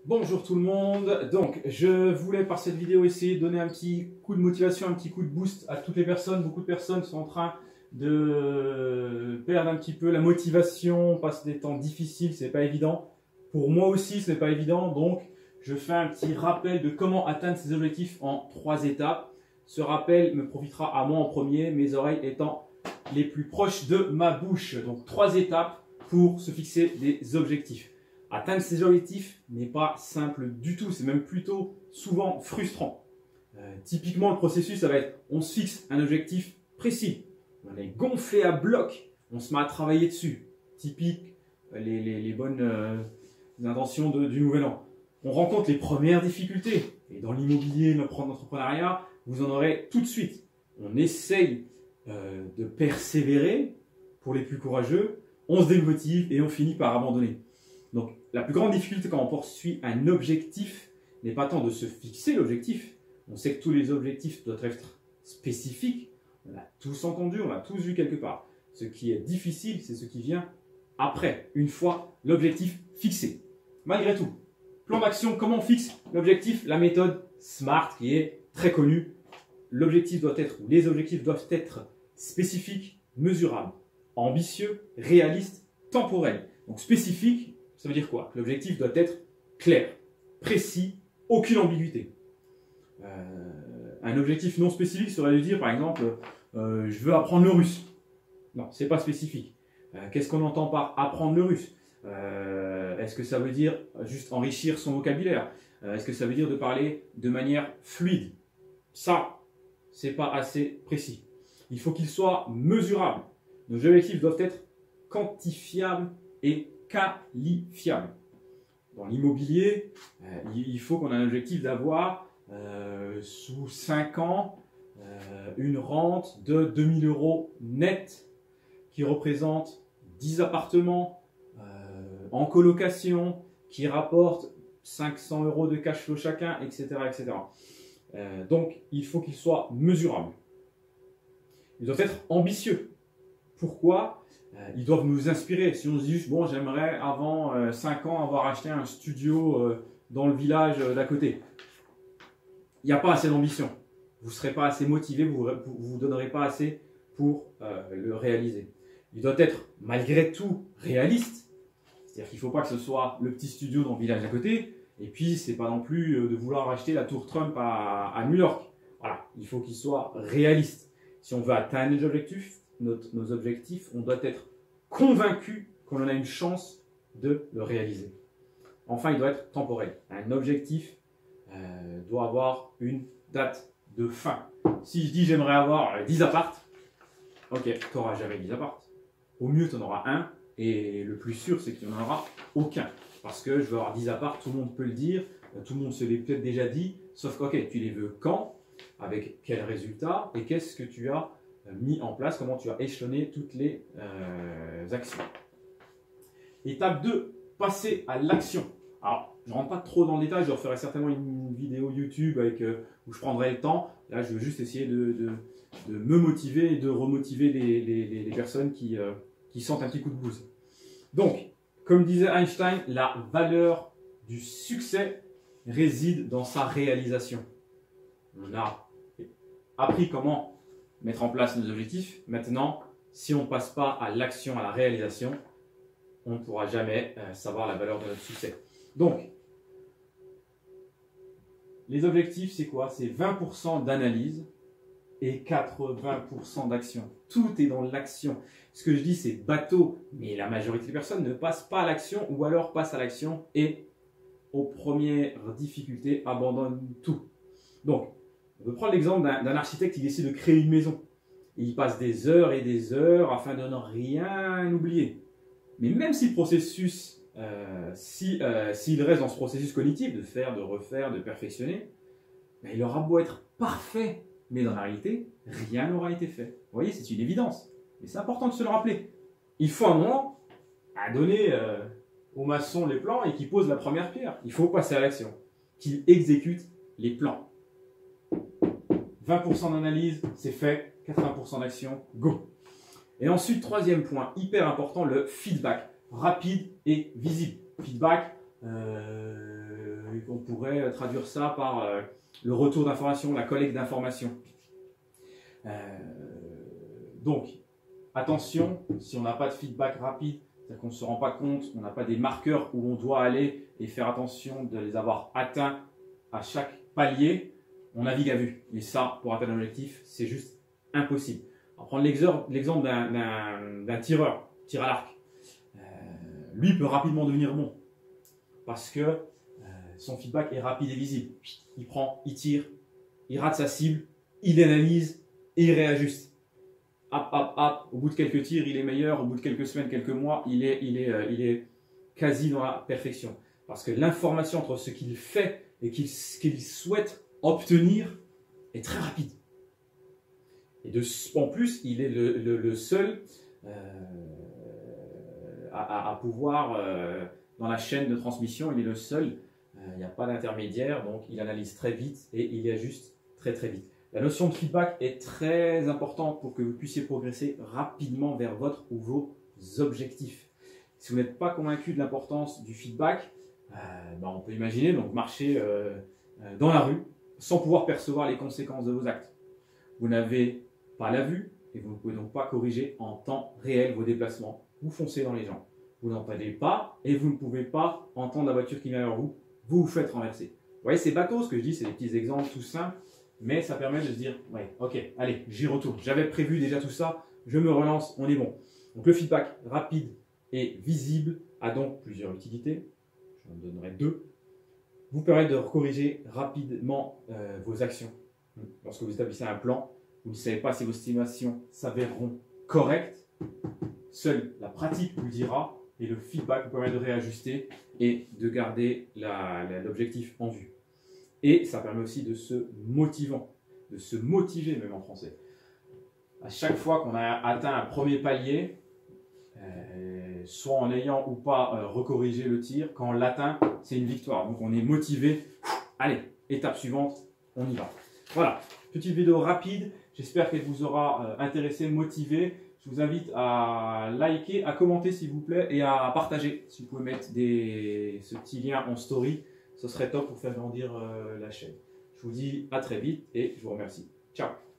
Bonjour tout le monde, donc je voulais par cette vidéo essayer de donner un petit coup de motivation, un petit coup de boost à toutes les personnes. Beaucoup de personnes sont en train de perdre un petit peu la motivation, on passe des temps difficiles, c'est pas évident. Pour moi aussi ce n'est pas évident, donc je fais un petit rappel de comment atteindre ces objectifs en 3 étapes. Ce rappel me profitera à moi en premier, mes oreilles étant les plus proches de ma bouche. Donc 3 étapes pour se fixer des objectifs. Atteindre ces objectifs n'est pas simple du tout, c'est même plutôt souvent frustrant. Typiquement, le processus, ça va être, on se fixe un objectif précis, on est gonflé à bloc, on se met à travailler dessus. Typique, les bonnes intentions du nouvel an. On rencontre les premières difficultés, et dans l'immobilier, l'entrepreneuriat, vous en aurez tout de suite. On essaye de persévérer pour les plus courageux, on se démotive et on finit par abandonner. Donc, la plus grande difficulté quand on poursuit un objectif n'est pas tant de se fixer l'objectif. On sait que tous les objectifs doivent être spécifiques. On l'a tous entendu, on l'a tous vu quelque part. Ce qui est difficile, c'est ce qui vient après, une fois l'objectif fixé. Malgré tout, plan d'action, comment on fixe l'objectif? La méthode SMART qui est très connue. L'objectif doit être, ou les objectifs doivent être spécifiques, mesurables, ambitieux, réalistes, temporels. Donc spécifique, ça veut dire quoi? L'objectif doit être clair, précis, aucune ambiguïté. Un objectif non spécifique serait de dire, par exemple, je veux apprendre le russe. Non, c'est pas spécifique. Qu'est-ce qu'on entend par apprendre le russe? Est-ce que ça veut dire juste enrichir son vocabulaire? Est-ce que ça veut dire de parler de manière fluide? Ça, c'est pas assez précis. Il faut qu'il soit mesurable. Nos objectifs doivent être quantifiables et qualifiable. Dans l'immobilier, il faut qu'on ait un objectif d'avoir sous 5 ans une rente de 2000 € net qui représente 10 appartements en colocation qui rapportent 500 € de cash flow chacun, etc. etc. Donc, il faut qu'il soit mesurable. Il doit être ambitieux. Pourquoi? Ils doivent nous inspirer. Si on se dit juste, bon, j'aimerais avant 5 ans avoir acheté un studio dans le village d'à côté. Il n'y a pas assez d'ambition. Vous ne serez pas assez motivé, vous ne vous donnerez pas assez pour le réaliser. Il doit être malgré tout réaliste. C'est-à-dire qu'il ne faut pas que ce soit le petit studio dans le village d'à côté. Et puis, ce n'est pas non plus de vouloir acheter la tour Trump à New York. Voilà, il faut qu'il soit réaliste. Si on veut atteindre nos objectifs, on doit être convaincu qu'on en a une chance de le réaliser. Enfin, il doit être temporel. Un objectif doit avoir une date de fin. Si je dis j'aimerais avoir 10 apparts, ok, tu n'auras jamais 10 apparts. Au mieux, tu en auras un, et le plus sûr, c'est qu'il n'y en aura aucun. Parce que je veux avoir 10 apparts, tout le monde peut le dire, tout le monde se l'est peut-être déjà dit, sauf que, ok, tu les veux quand, avec quel résultat, et qu'est-ce que tu as mis en place, comment tu as échelonné toutes les actions. Étape 2, passer à l'action. Alors, je ne rentre pas trop dans le détail, je referai certainement une vidéo YouTube où je prendrai le temps. Là, je veux juste essayer de me motiver et de remotiver les personnes qui sentent un petit coup de boost. Donc, comme disait Einstein, la valeur du succès réside dans sa réalisation. On a appris comment mettre en place nos objectifs. Maintenant, si on ne passe pas à l'action, à la réalisation, on ne pourra jamais savoir la valeur de notre succès. Donc, les objectifs, c'est quoi? C'est 20% d'analyse et 80% d'action. Tout est dans l'action. Ce que je dis, c'est bateau, mais la majorité des personnes ne passent pas à l'action ou alors passent à l'action et aux premières difficultés abandonnent tout. Donc, on peut prendre l'exemple d'un architecte qui décide de créer une maison. Et il passe des heures et des heures afin de ne rien oublier. Mais même si le processus, s'il reste dans ce processus cognitif de faire, de refaire, de perfectionner, ben il aura beau être parfait, mais dans la réalité, rien n'aura été fait. Vous voyez, c'est une évidence. Mais c'est important de se le rappeler. Il faut un moment à donner aux maçons les plans et qu'ils posent la première pierre. Il faut passer à l'action, qu'ils exécutent les plans. 20% d'analyse, c'est fait, 80% d'action, go. Et ensuite, troisième point, hyper important, le feedback, rapide et visible. Feedback, on pourrait traduire ça par le retour d'information, la collecte d'informations. Donc, attention, si on n'a pas de feedback rapide, c'est-à-dire qu'on ne se rend pas compte, on n'a pas des marqueurs où on doit aller et faire attention de les avoir atteints à chaque palier, on navigue à vue. Et ça, pour atteindre l'objectif, c'est juste impossible. On va prendre l'exemple d'un tireur, tir à l'arc. Lui peut rapidement devenir bon parce que son feedback est rapide et visible. Il prend, il tire, il rate sa cible, il analyse et il réajuste. Hop, hop, hop. Au bout de quelques tirs, il est meilleur. Au bout de quelques semaines, quelques mois, il est quasi dans la perfection. Parce que l'information entre ce qu'il fait et qu'il souhaite obtenir est très rapide. Et en plus, il est le seul à pouvoir, dans la chaîne de transmission, il est le seul. Il n'y a pas d'intermédiaire, donc il analyse très vite et il ajuste très très vite. La notion de feedback est très importante pour que vous puissiez progresser rapidement vers votre ou vos objectifs. Si vous n'êtes pas convaincu de l'importance du feedback, on peut imaginer donc marcher dans la rue sans pouvoir percevoir les conséquences de vos actes. Vous n'avez pas la vue et vous ne pouvez donc pas corriger en temps réel vos déplacements. Vous foncez dans les gens. Vous n'entendez pas et vous ne pouvez pas entendre la voiture qui vient vers vous. Vous vous faites renverser. Vous voyez, c'est bateau ce que je dis, c'est des petits exemples tout simples, mais ça permet de se dire, ouais, ok, allez, j'y retourne. J'avais prévu déjà tout ça, je me relance, on est bon. Donc le feedback rapide et visible a donc plusieurs utilités. J'en donnerai deux. Vous permet de corriger rapidement vos actions. Lorsque vous établissez un plan, vous ne savez pas si vos estimations s'avéreront correctes. Seule la pratique vous le dira et le feedback vous permet de réajuster et de garder l'objectif en vue. Et ça permet aussi de se motiver même en français. À chaque fois qu'on a atteint un premier palier, soit en ayant ou pas recorrigé le tir, quand on l'atteint, c'est une victoire. Donc on est motivé. Allez, étape suivante, on y va. Voilà, petite vidéo rapide. J'espère qu'elle vous aura intéressé, motivé. Je vous invite à liker, à commenter s'il vous plaît et à partager. Si vous pouvez mettre ce petit lien en story, ce serait top pour faire grandir la chaîne. Je vous dis à très vite et je vous remercie. Ciao!